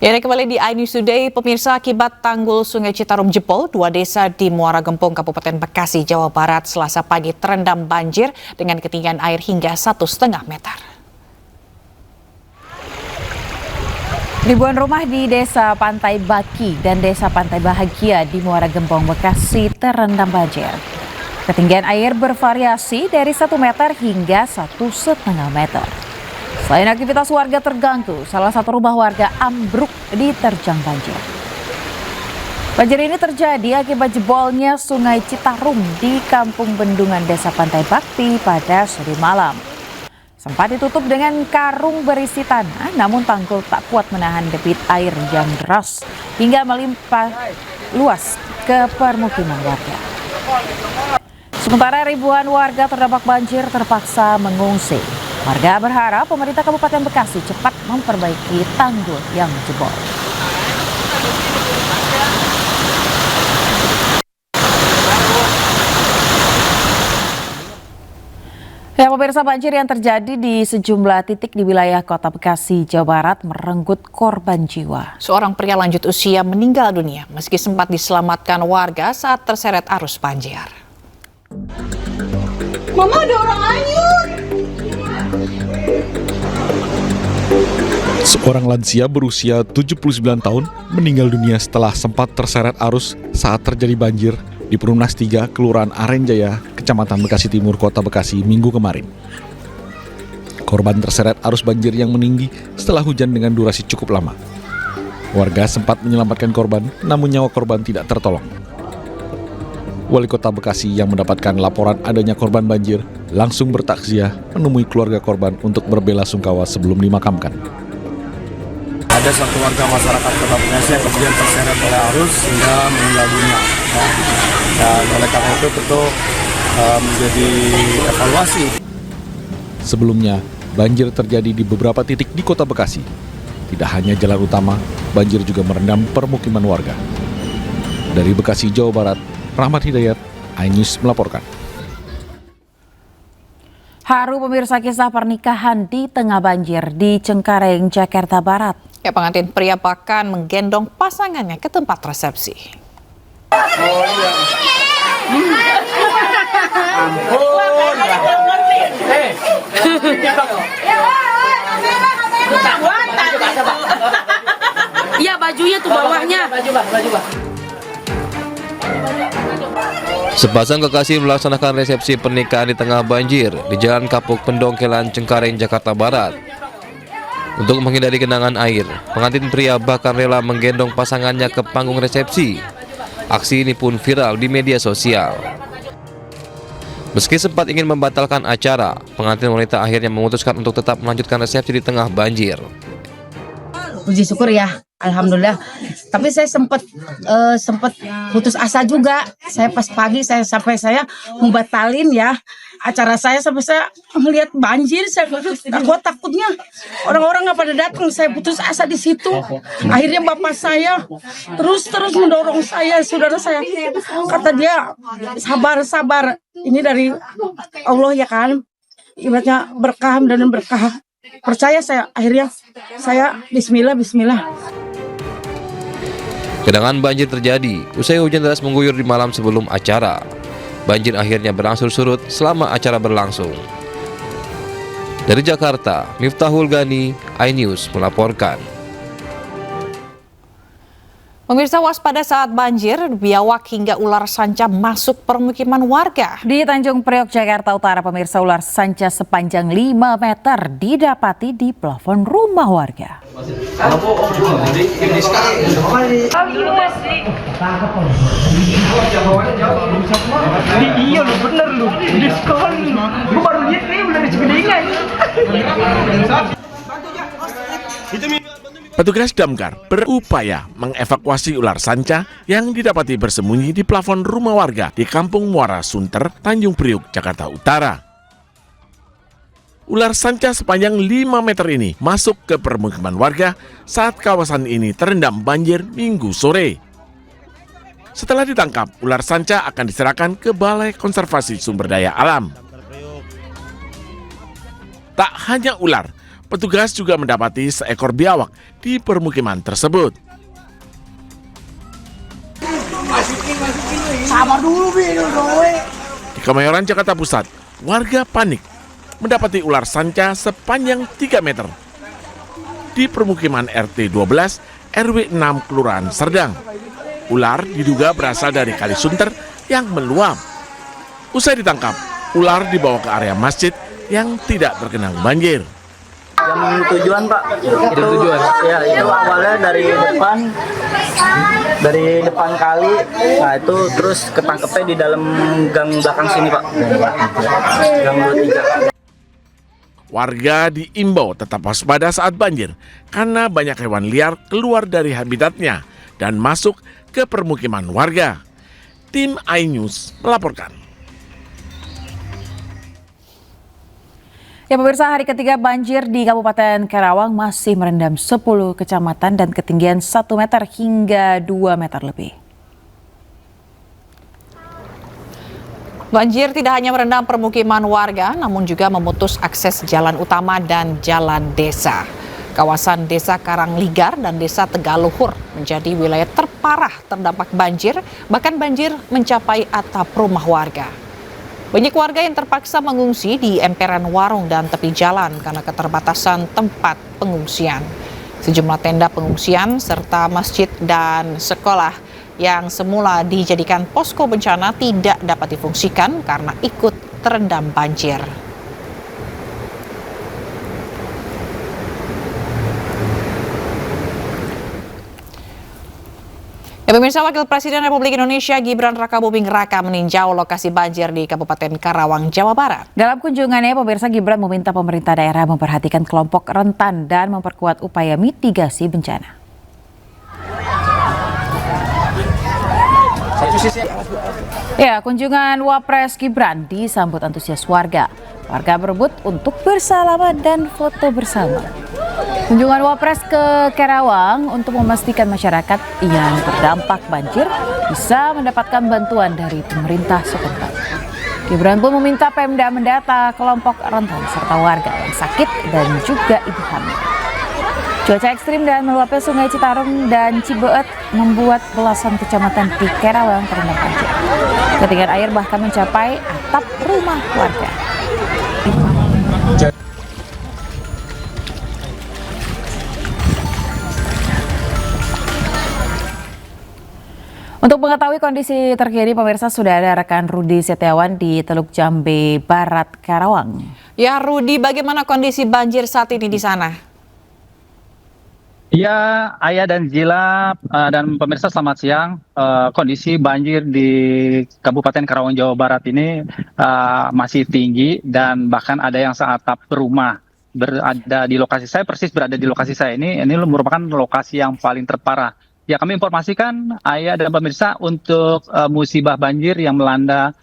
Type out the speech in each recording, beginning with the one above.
Ya, kembali di iNews Today, pemirsa, akibat tanggul Sungai Citarum jebol, 2 desa di Muara Gembong, Kabupaten Bekasi, Jawa Barat, Selasa pagi terendam banjir dengan ketinggian air hingga 1,5 meter. Ribuan rumah di Desa Pantai Baki dan Desa Pantai Bahagia di Muara Gembong, Bekasi terendam banjir. Ketinggian air bervariasi dari 1 meter hingga 1,5 meter. Selain aktivitas warga terganggu, salah satu rumah warga ambruk diterjang banjir. Banjir ini terjadi akibat jebolnya Sungai Citarum di Kampung Bendungan Desa Pantai Bakti pada sore malam. Sempat ditutup dengan karung berisi tanah, namun tanggul tak kuat menahan debit air yang deras hingga melimpah luas ke permukiman warga. Sementara ribuan warga terdampak banjir terpaksa mengungsi. Warga berharap pemerintah Kabupaten Bekasi cepat memperbaiki tanggul yang jebol. Ya, pemirsa, banjir yang terjadi di sejumlah titik di wilayah Kota Bekasi, Jawa Barat merenggut korban jiwa. Seorang pria lanjut usia meninggal dunia meski sempat diselamatkan warga saat terseret arus banjir. Mama, ada orang hanyut. Seorang lansia berusia 79 tahun meninggal dunia setelah sempat terseret arus saat terjadi banjir di Perumnas 3, Kelurahan Arenjaya, Kecamatan Bekasi Timur, Kota Bekasi, Minggu kemarin. Korban terseret arus banjir yang meninggi setelah hujan dengan durasi cukup lama. Warga sempat menyelamatkan korban, namun nyawa korban tidak tertolong. Wali Kota Bekasi yang mendapatkan laporan adanya korban banjir langsung bertakziah menemui keluarga korban untuk berbela-sungkawa sebelum dimakamkan. Ada satu warga masyarakat Kota Bekasi yang kemudian terseret oleh arus hingga meninggal dunia. Dan oleh karena itu tentu menjadi evaluasi. Sebelumnya, banjir terjadi di beberapa titik di Kota Bekasi. Tidak hanya jalan utama, banjir juga merendam permukiman warga. Dari Bekasi, Jawa Barat, Rahmat Hidayat, iNews melaporkan. Haru pemirsa, kisah pernikahan di tengah banjir di Cengkareng, Jakarta Barat. Ya, pengantin pria bahkan menggendong pasangannya ke tempat resepsi. Iya, bajunya tuh bawahnya. Sepasang kekasih melaksanakan resepsi pernikahan di tengah banjir di Jalan Kapuk Pendongkelan, Cengkareng, Jakarta Barat. Untuk menghindari genangan air, pengantin pria bahkan rela menggendong pasangannya ke panggung resepsi. Aksi ini pun viral di media sosial. Meski sempat ingin membatalkan acara, pengantin wanita akhirnya memutuskan untuk tetap melanjutkan resepsi di tengah banjir. Puji syukur ya, alhamdulillah. Tapi saya sempat putus asa juga. Saya pas pagi saya mau batalin ya acara saya, sampai saya melihat banjir. Saya takutnya orang-orang nggak pada datang. Saya putus asa di situ. Akhirnya bapak saya terus mendorong saya, saudara saya. Kata dia, sabar. Ini dari Allah ya kan. Ibaratnya berkah dan berkah. Percaya saya, akhirnya saya bismillah. Genangan banjir terjadi usai hujan deras mengguyur di malam sebelum acara. Banjir akhirnya berangsur surut selama acara berlangsung. Dari Jakarta, Miftahul Gani, iNews melaporkan. Pemirsa, waspada saat banjir, biawak hingga ular sanca masuk permukiman warga. Di Tanjung Priok, Jakarta Utara, pemirsa, ular sanca sepanjang 5 meter didapati di plafon rumah warga. Iya lu bener lu, di sekolah lu baru lihat nih udah di Cibedengan. Petugas damkar berupaya mengevakuasi ular sanca yang didapati bersembunyi di plafon rumah warga di Kampung Muara Sunter, Tanjung Priok, Jakarta Utara. Ular sanca sepanjang 5 meter ini masuk ke permukiman warga saat kawasan ini terendam banjir Minggu sore. Setelah ditangkap, ular sanca akan diserahkan ke Balai Konservasi Sumber Daya Alam. Tak hanya ular, Petugas juga mendapati seekor biawak di permukiman tersebut. Sabar dulu, Di Kemayoran, Jakarta Pusat, warga panik mendapati ular sanca sepanjang 3 meter di permukiman RT 12 RW 6 Kelurahan Serdang. Ular diduga berasal dari Kali Sunter yang meluap. Usai ditangkap, ular dibawa ke area masjid yang tidak tergenang banjir. Jam tujuan Pak, itu ya itu awalnya dari depan kali, nah itu terus ketangkepnya di dalam gang belakang sini Pak, gang 23. Warga diimbau tetap waspada saat banjir karena banyak hewan liar keluar dari habitatnya dan masuk ke permukiman warga. Tim iNews melaporkan. Ya pemirsa, hari ketiga banjir di Kabupaten Karawang masih merendam 10 kecamatan dan ketinggian 1 meter hingga 2 meter lebih. Banjir tidak hanya merendam permukiman warga, namun juga memutus akses jalan utama dan jalan desa. Kawasan Desa Karangligar dan Desa Tegaluhur menjadi wilayah terparah terdampak banjir, bahkan banjir mencapai atap rumah warga. Banyak warga yang terpaksa mengungsi di emperan warung dan tepi jalan karena keterbatasan tempat pengungsian. Sejumlah tenda pengungsian serta masjid dan sekolah yang semula dijadikan posko bencana tidak dapat difungsikan karena ikut terendam banjir. Ya, pemirsa, Wakil Presiden Republik Indonesia Gibran Rakabuming Raka meninjau lokasi banjir di Kabupaten Karawang, Jawa Barat. Dalam kunjungannya, pemirsa, Gibran meminta pemerintah daerah memperhatikan kelompok rentan dan memperkuat upaya mitigasi bencana. Ya, kunjungan Wapres Gibran disambut antusias warga. Warga berebut untuk bersalaman dan foto bersama. Kunjungan Wapres ke Karawang untuk memastikan masyarakat yang terdampak banjir bisa mendapatkan bantuan dari pemerintah setempat. Gibran pun meminta Pemda mendata kelompok rentan serta warga yang sakit dan juga ibu hamil. Cuaca ekstrim dan meluapnya Sungai Citarum dan Cibeet membuat belasan kecamatan di Karawang terendam banjir. Ketinggian air bahkan mencapai atap rumah warga. Untuk mengetahui kondisi terkini, pemirsa, sudah ada rekan Rudi Setiawan di Teluk Jambe Barat, Karawang. Ya, Rudi, bagaimana kondisi banjir saat ini di sana? Ya, Ayah dan Zila dan pemirsa, selamat siang. Kondisi banjir di Kabupaten Karawang, Jawa Barat ini masih tinggi dan bahkan ada yang seatap rumah berada di lokasi saya, persis berada di lokasi saya ini merupakan lokasi yang paling terparah. Ya, kami informasikan Ayah dan pemirsa untuk musibah banjir yang melanda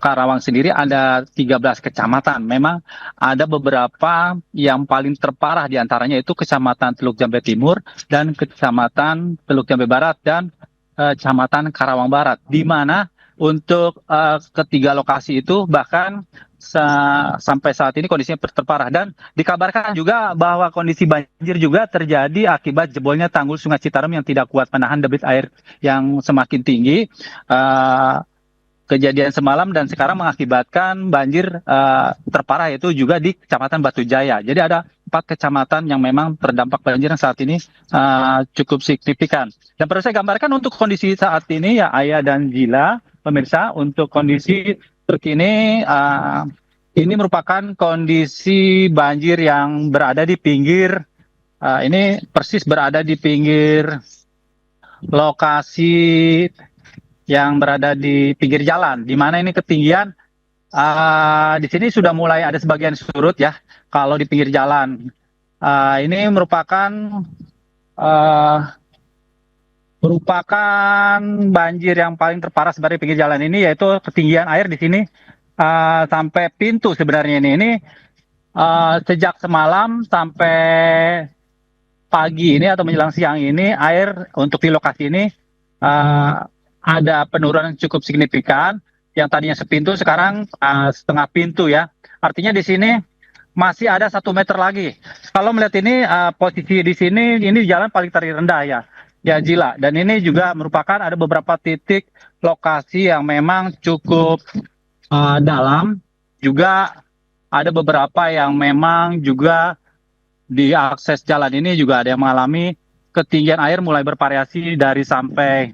Karawang sendiri ada 13 kecamatan. Memang ada beberapa yang paling terparah diantaranya itu Kecamatan Teluk Jambe Timur dan Kecamatan Teluk Jambe Barat dan Kecamatan Karawang Barat. Di mana untuk ketiga lokasi itu bahkan sampai saat ini kondisinya terparah, dan dikabarkan juga bahwa kondisi banjir juga terjadi akibat jebolnya tanggul Sungai Citarum yang tidak kuat menahan debit air yang semakin tinggi. Kejadian semalam dan sekarang mengakibatkan banjir terparah itu juga di Kecamatan Batu Jaya. Jadi ada 4 kecamatan yang memang terdampak banjir yang saat ini cukup signifikan. Dan perlu saya gambarkan untuk kondisi saat ini ya Ayah dan Zila, pemirsa, untuk kondisi terkini ini merupakan kondisi banjir yang berada di pinggir, ini persis berada di pinggir lokasi yang berada di pinggir jalan, di mana ini ketinggian di sini sudah mulai ada sebagian surut ya. Kalau di pinggir jalan ini merupakan banjir yang paling terparah sebenarnya pinggir jalan ini, yaitu ketinggian air di sini sampai pintu sebenarnya ini sejak semalam sampai pagi ini atau menjelang siang ini air untuk di lokasi ini ada penurunan cukup signifikan. Yang tadinya sepintu sekarang setengah pintu ya. Artinya di sini masih ada 1 meter lagi. Kalau melihat ini posisi di sini, ini jalan paling terendah ya Jila. Dan ini juga merupakan ada beberapa titik lokasi yang memang cukup dalam. Juga ada beberapa yang memang juga di akses jalan ini juga ada yang mengalami ketinggian air mulai bervariasi dari sampai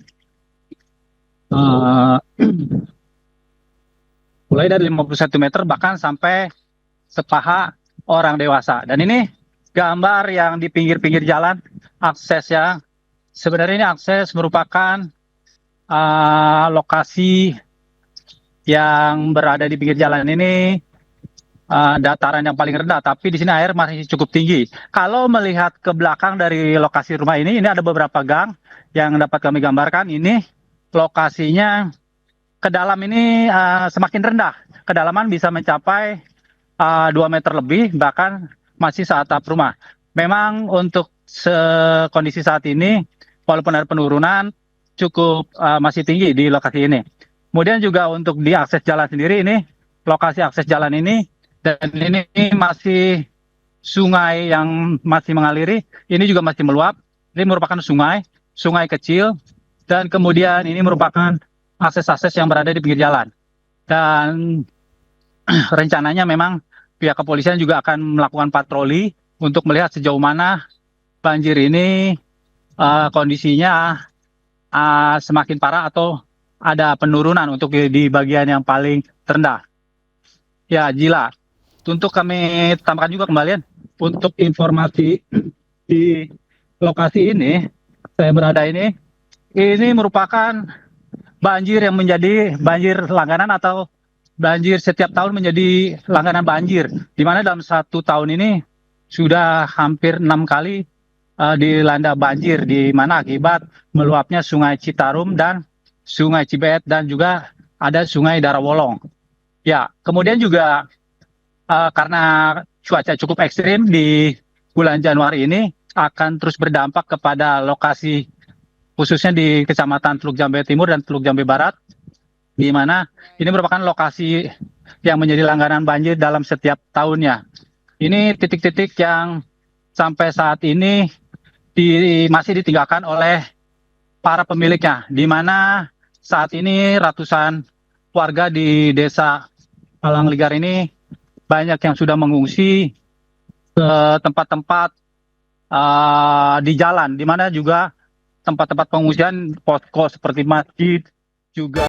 mulai dari 51 meter bahkan sampai sepaha orang dewasa. Dan ini gambar yang di pinggir-pinggir jalan aksesnya. Sebenarnya ini akses merupakan lokasi yang berada di pinggir jalan ini dataran yang paling rendah, tapi di sini air masih cukup tinggi. Kalau melihat ke belakang dari lokasi rumah ini ada beberapa gang yang dapat kami gambarkan. Ini lokasinya ke dalam ini semakin rendah. Kedalaman bisa mencapai 2 meter lebih, bahkan masih seatap rumah. Memang untuk kondisi saat ini, walaupun ada penurunan, cukup masih tinggi di lokasi ini. Kemudian juga untuk di akses jalan sendiri ini, lokasi akses jalan ini, dan ini masih sungai yang masih mengaliri, ini juga masih meluap. Ini merupakan sungai kecil, dan kemudian ini merupakan akses-akses yang berada di pinggir jalan. Dan rencananya memang pihak kepolisian juga akan melakukan patroli untuk melihat sejauh mana banjir ini kondisinya semakin parah atau ada penurunan untuk di bagian yang paling terendah. Ya, Jila. Untuk kami tambahkan juga kembalian, untuk informasi di lokasi ini, saya berada ini merupakan banjir yang menjadi banjir langganan atau banjir setiap tahun menjadi langganan banjir. Di mana dalam 1 tahun ini sudah hampir 6 kali dilanda banjir, di mana akibat meluapnya Sungai Citarum dan Sungai Cibeet dan juga ada Sungai Darawolong. Ya, kemudian juga karena cuaca cukup ekstrim di bulan Januari ini akan terus berdampak kepada lokasi khususnya di Kecamatan Teluk Jambe Timur dan Teluk Jambe Barat, di mana ini merupakan lokasi yang menjadi langganan banjir dalam setiap tahunnya. Ini titik-titik yang sampai saat ini masih ditinggalkan oleh para pemiliknya, di mana saat ini ratusan warga di Desa Palangligar ini banyak yang sudah mengungsi ke tempat-tempat di jalan, di mana juga tempat-tempat pengungsian posko seperti masjid juga